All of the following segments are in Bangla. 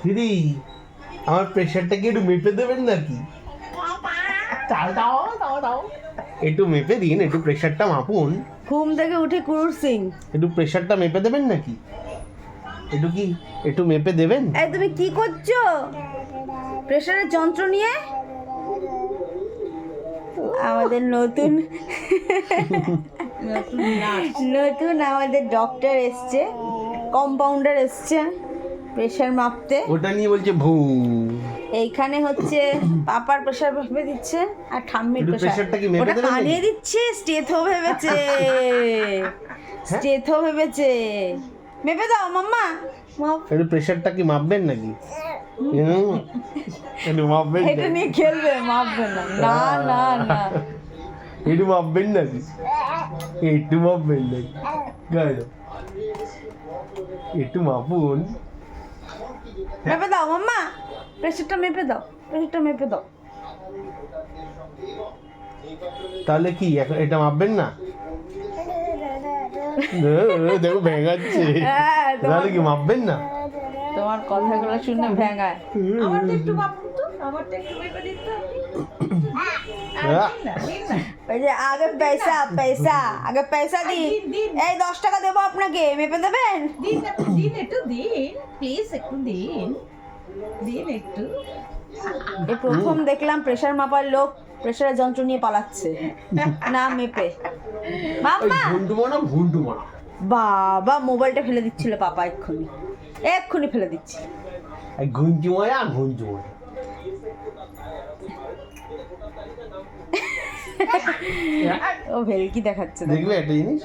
দিদি আমার প্রেশারটা কি একটু মেপে দেবেন নাকি? একটু মেপে দিন, একটু প্রেশারটা মাপুন। ঘুম থেকে উঠে কুরুর সিং। একটু প্রেশারটা মেপে দেবেন নাকি? একটু মেপে দেবেন? এই তুমি কি করছো? প্রেশারের যন্ত্র নিয়ে আমাদের নতুন আমাদের ডক্টর এসছে, কম্পাউন্ডার এসছে প্রেশার মাপতে। ওটা নিয়ে বলছে ভু। এইখানে হচ্ছে পাপার প্রেশার মেপে দিচ্ছে আর ঠাম্মির একটু প্রেশার প্রেশারটা কি মেপে ওটা দেবেন কানিয়ে নাকি? দিচ্ছে। স্টেথো ভেবেছে, স্টেথো ভেবেছে। মেপে দাও মাম্মা। একটু প্রেশারটা কি মাপবেন নাকি? একটু মাপবেন এটা নাকি? নিয়ে খেলবে, মাপবে না। না না না, একটু মাপবেন নাকি? একটু মাপবেন নাকি? গাইলো একটু মাপুন। মেপে দাও মাম্মা, প্রেশারটা মেপে দাও, প্রেশারটা মেপে দাও। তাহলে কি এটা মাপবেন না? দেখো ভেঙাচ্ছে। হ্যাঁ, তাহলে কি মাপবেন না? তোমার কথাগুলো শুনে ভেঙায়। আমারটা একটু মাপুন তো, আমারটা একটু মেপে দিন তো। ওই যে আগে পয়সা পয়সা, আগে পয়সা দিন। দিন। এই 10 টাকা দেবো আপনাকে, মেপে দেবেন? দিন একটু দিন, প্লিজ একটু দিন একটু। এই প্রথম দেখলাম প্রেশার মাপার লোক প্রেশারের যন্ত্র নিয়ে পালাচ্ছে না মেপে। মাম্মা, ভুন্টু মানা বাবা মোবাইলটা ফেলে দিচ্ছিল পাপা, এক্ষুনি ফেলে দিচ্ছি। ঘুঞ্চু মজা। ও ভেলকি দেখাচ্ছে। দেখবে একটা জিনিস,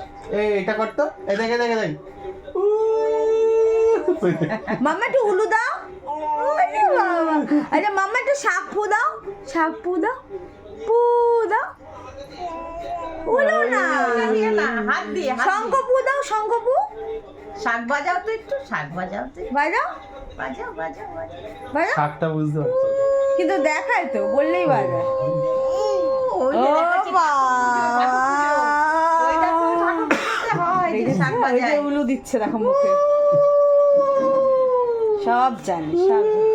এটা করতো, দেখে মাম্মা একটু উলু দাও। ওরে বাবা। আচ্ছা মাম্মা একটু শাক ফু দাও, শাক ফু দাও, ফু দাও। উলু না, হাত দিয়ে শঙ্খ ফু দাও, শঙ্খ ফু। শাক বাজাও তো, একটু শাক বাজাও তো, বাজাও বাজাও বাজাও বাজাও। বাজাও। শাকটা বুঝতে পারছো? কিন্তু দেখায় তো, বললেই বাজায়। ওই ও যে দেখাচ্ছি, বাবা, ওইটা তো ঠাকুর পুজোতে হয় যে শাক ওই যে বাজায়। উলু দিচ্ছে দেখো মুখে। সব জানি, সব জানি।